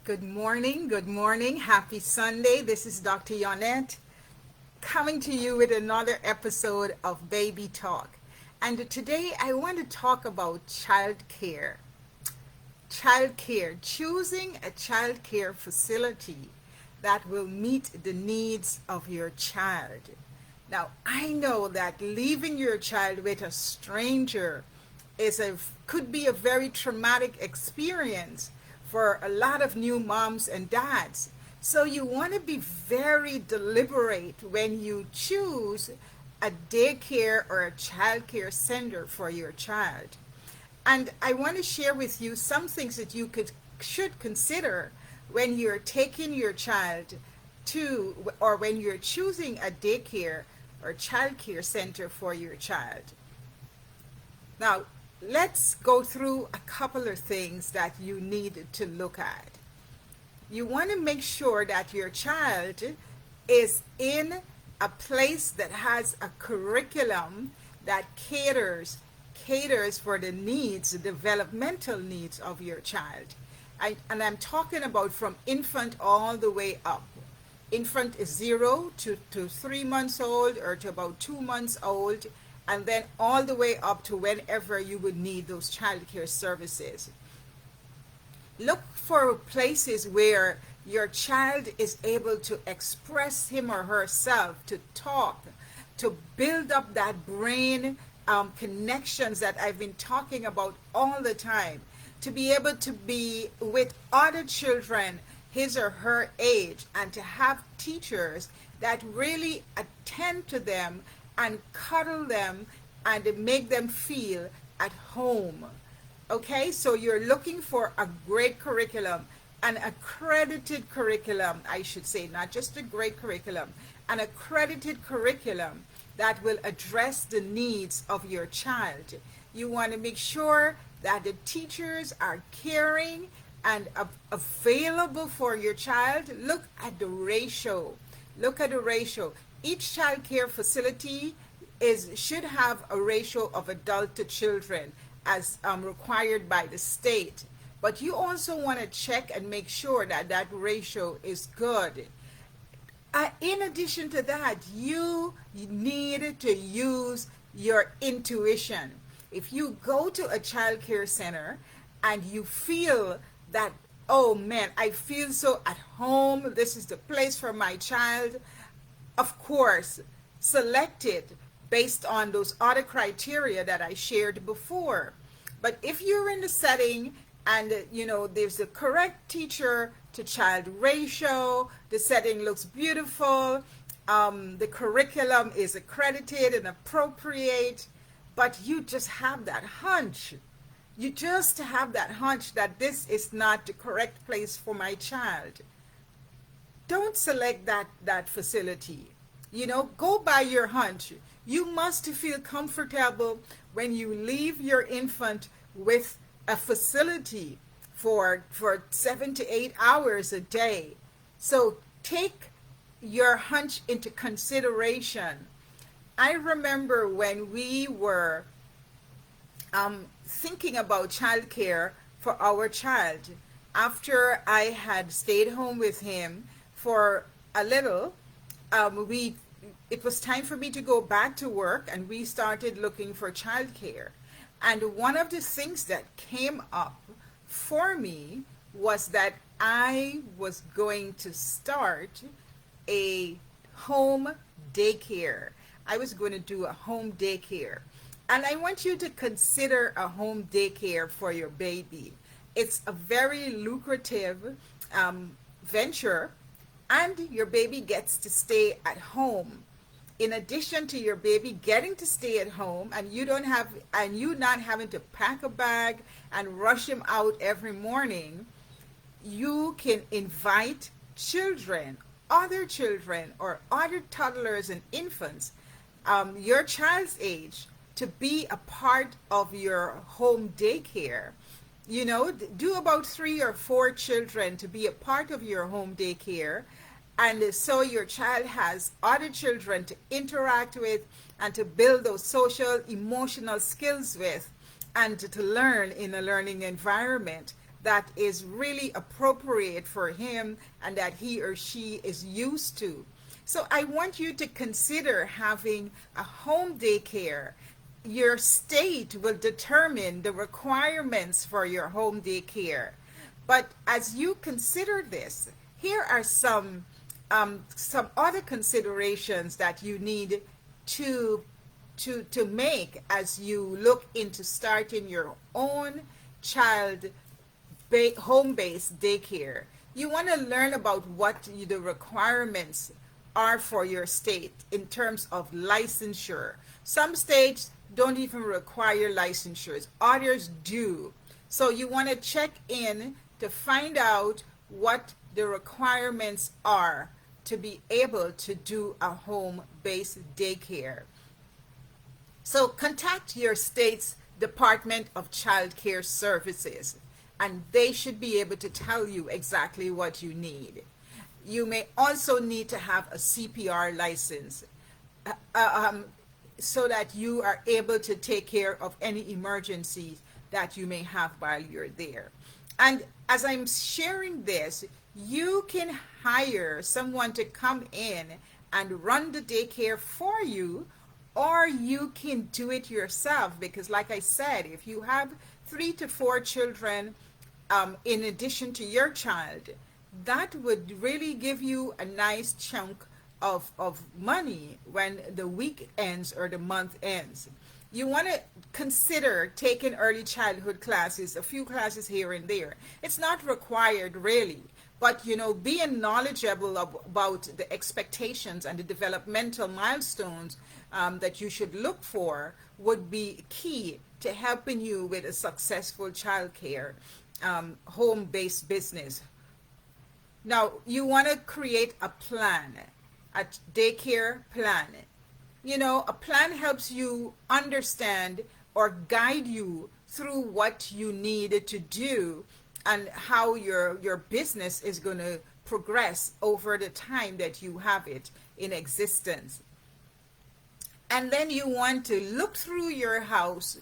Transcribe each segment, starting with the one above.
Good morning, good morning. Happy Sunday. This is Dr. Yonnette coming to you with another episode of Baby Talk. And today I want to talk about childcare. Childcare, choosing a childcare facility that will meet the needs of your child. Now, I know that leaving your child with a stranger could be a very traumatic experience for a lot of new moms and dads. So you want to be very deliberate when you choose a daycare or a childcare center for your child. And I want to share with you some things that you should consider when you're taking your child to, or when you're choosing a daycare or childcare center for your child. Now, let's go through a couple of things that you need to look at. You want to make sure that your child is in a place that has a curriculum that caters for the needs, the developmental needs of your child. And I'm talking about from infant all the way up. Infant is 0 to 3 months old, or to about 2 months old, and then all the way up to whenever you would need those childcare services. Look for places where your child is able to express him or herself, to talk, to build up that brain connections that I've been talking about all the time, to be able to be with other children his or her age, and to have teachers that really attend to them and cuddle them and make them feel at home. Okay, so you're looking for a great curriculum, an accredited curriculum, I should say, not just a great curriculum, an accredited curriculum that will address the needs of your child. You want to make sure that the teachers are caring and available for your child. Look at the ratio. Look at the ratio. Each child care facility should have a ratio of adult to children as required by the state. But you also want to check and make sure that that ratio is good. In addition to that, you need to use your intuition. If you go to a child care center and you feel that, oh man, I feel so at home, this is the place for my child, of course, select it based on those other criteria that I shared before. But if you're in the setting and there's the correct teacher to child ratio, the setting looks beautiful, the curriculum is accredited and appropriate, but you just have that hunch. You just have that hunch that this is not the correct place for my child. Don't select that facility. Go by your hunch. You must feel comfortable when you leave your infant with a facility for 7 to 8 hours a day. So take your hunch into consideration. I remember when we were thinking about childcare for our child, after I had stayed home with him for a little, it was time for me to go back to work, and we started looking for childcare. And one of the things that came up for me was that I was going to start a home daycare. I was going to do a home daycare. And I want you to consider a home daycare for your baby. It's a very lucrative venture, and your baby gets to stay at home. In addition to your baby getting to stay at home, and you not having to pack a bag and rush him out every morning, you can invite children, other children, or other toddlers and infants, your child's age, to be a part of your home daycare. Do about 3 or 4 children to be a part of your home daycare. And so your child has other children to interact with and to build those social, emotional skills with, and to learn in a learning environment. that is really appropriate for him and that he or she is used to. So I want you to consider having a home daycare. Your state will determine the requirements for your home daycare. But as you consider this, here are some other considerations that you need to to make as you look into starting your own child home-based daycare. You want to learn about what the requirements are for your state in terms of licensure. Some states don't even require licensures, others do. So you want to check in to find out what the requirements are to be able to do a home-based daycare. So contact your state's Department of Child Care Services, and they should be able to tell you exactly what you need. You may also need to have a CPR license uh, um, so that you are able to take care of any emergencies that you may have while you're there. And as I'm sharing this, you can hire someone to come in and run the daycare for you, or you can do it yourself, because like I said, if you have 3 to 4 children in addition to your child, that would really give you a nice chunk of money when the week ends or the month ends. You want to consider taking early childhood classes, a few classes here and there. It's not required really, but being knowledgeable about the expectations and the developmental milestones that you should look for would be key to helping you with a successful childcare home-based business. Now, you want to create a plan, a daycare plan. A plan helps you understand or guide you through what you need to do and how your business is going to progress over the time that you have it in existence. And then you want to look through your house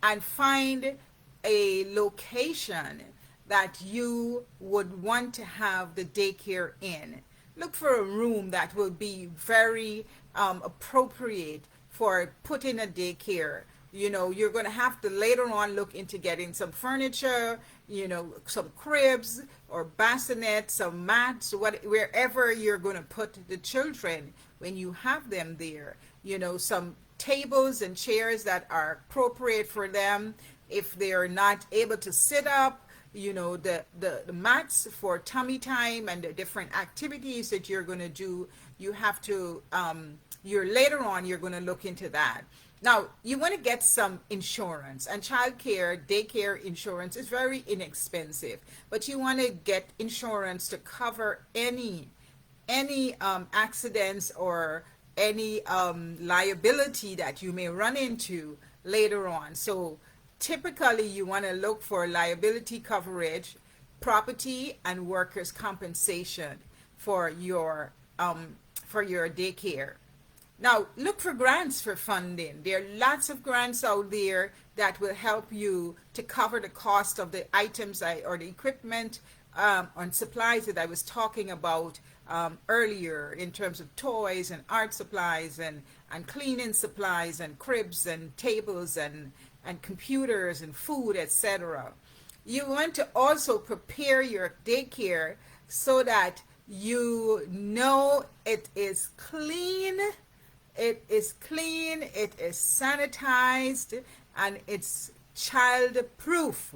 and find a location that you would want to have the daycare in. Look for a room that will be very appropriate for putting a daycare. You're going to have to later on look into getting some furniture, some cribs or bassinets, some mats, wherever you're going to put the children when you have them there. Some tables and chairs that are appropriate for them if they're not able to sit up. The mats for tummy time and the different activities that you're going to do. You have to later on you're going to look into that. Now, you want to get some insurance, and childcare daycare insurance is very inexpensive, but you want to get insurance to cover any accidents or any liability that you may run into later on. So typically you want to look for liability coverage, property and workers' compensation for your daycare. Now, look for grants for funding. There are lots of grants out there that will help you to cover the cost of the items or the equipment and supplies that I was talking about earlier, in terms of toys and art supplies and cleaning supplies and cribs and tables and computers and food, etc. You want to also prepare your daycare so that you know it is clean, it is sanitized, and it's child proof.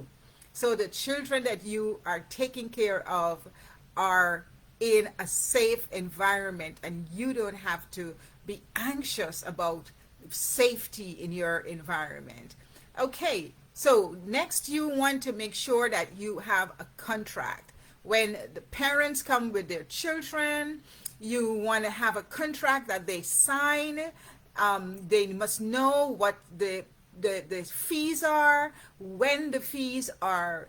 So the children that you are taking care of are in a safe environment, and you don't have to be anxious about safety in your environment. Okay, so next you want to make sure that you have a contract. When the parents come with their children, you want to have a contract that they sign. They must know what the fees are, when the fees are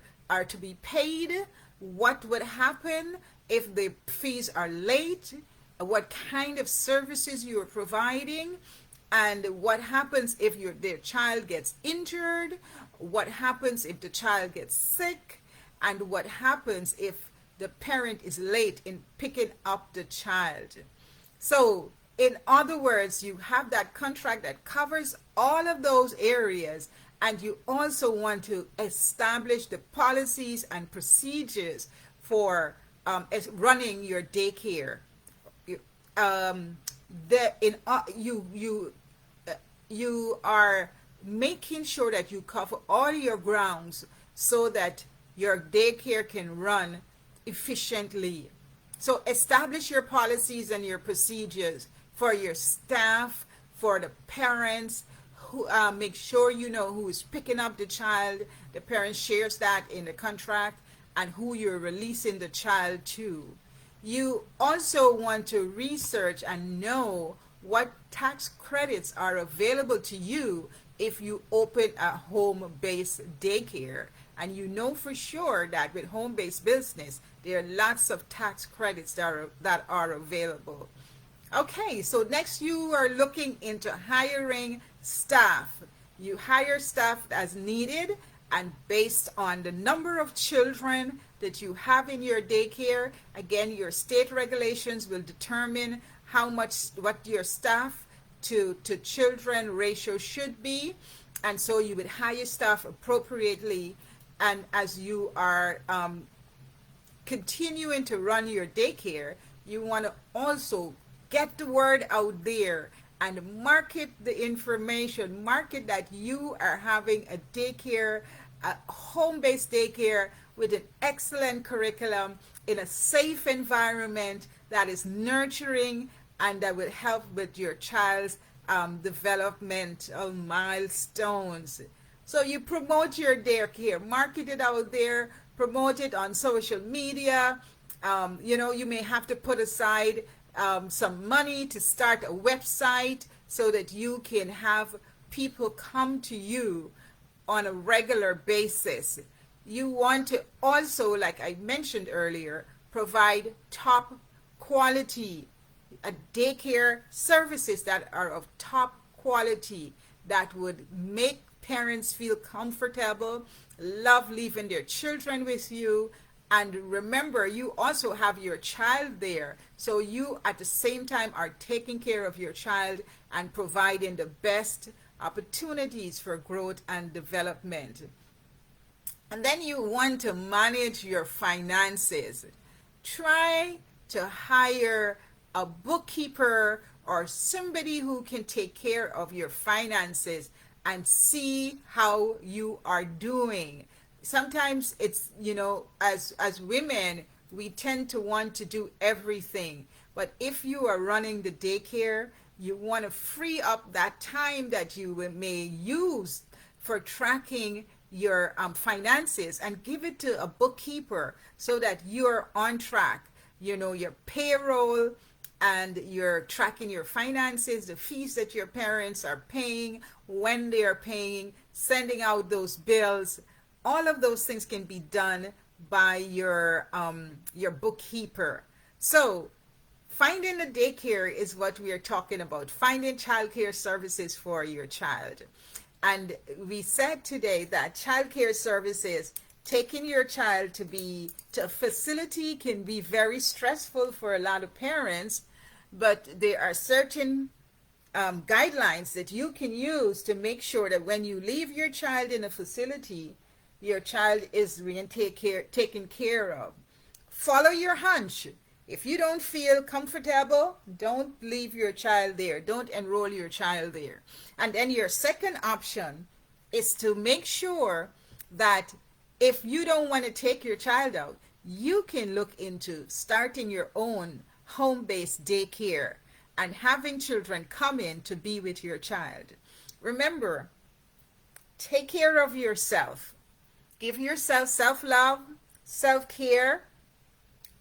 to be paid, what would happen if the fees are late, what kind of services you are providing, and what happens if their child gets injured, what happens if the child gets sick, and what happens if the parent is late in picking up the child. So, in other words, you have that contract that covers all of those areas, and you also want to establish the policies and procedures for running your daycare. You- the in you you are making sure that you cover all your grounds so that your daycare can run efficiently. So establish your policies and your procedures for your staff, for the parents. Who, make sure you know who is picking up the child. The parent shares that in the contract, and who you're releasing the child to. You also want to research and know what tax credits are available to you if you open a home-based daycare. And you know for sure that with home-based business, there are lots of tax credits that are available. Okay, so next you are looking into hiring staff. You hire staff as needed, and based on the number of children that you have in your daycare, again, your state regulations will determine what your staff to children ratio should be. And so you would hire staff appropriately. And as you are continuing to run your daycare, you want to also get the word out there and market the information. Market that you are having a daycare, a home-based daycare with an excellent curriculum in a safe environment that is nurturing and that will help with your child's developmental milestones. So you promote your daycare, market it out there, promote it on social media. You may have to put aside some money to start a website so that you can have people come to you on a regular basis. You want to also, like I mentioned earlier, provide top quality daycare services that are of top quality, that would make parents feel comfortable, love leaving their children with you. And remember, you also have your child there. So you at the same time are taking care of your child and providing the best opportunities for growth and development. And then you want to manage your finances. Try to hire a bookkeeper or somebody who can take care of your finances and see how you are doing. Sometimes it's, as women, we tend to want to do everything. But if you are running the daycare, you want to free up that time that you may use for tracking your finances and give it to a bookkeeper so that you're on track. Your payroll, and you're tracking your finances, the fees that your parents are paying, when they are paying, sending out those bills. All of those things can be done by your bookkeeper. So finding a daycare is what we are talking about, finding childcare services for your child. And we said today that childcare services, taking your child to a facility, can be very stressful for a lot of parents, but there are certain guidelines that you can use to make sure that when you leave your child in a facility, your child is taken care of. Follow your hunch. If you don't feel comfortable, don't leave your child there. Don't enroll your child there. And then your second option is to make sure that if you don't want to take your child out, you can look into starting your own home-based daycare and having children come in to be with your child. Remember, take care of yourself. Give yourself self-love, self-care,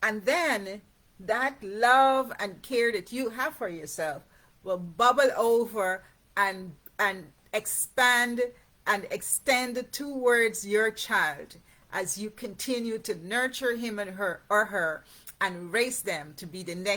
and then that love and care that you have for yourself will bubble over and expand and extend towards your child as you continue to nurture him and her and raise them to be the next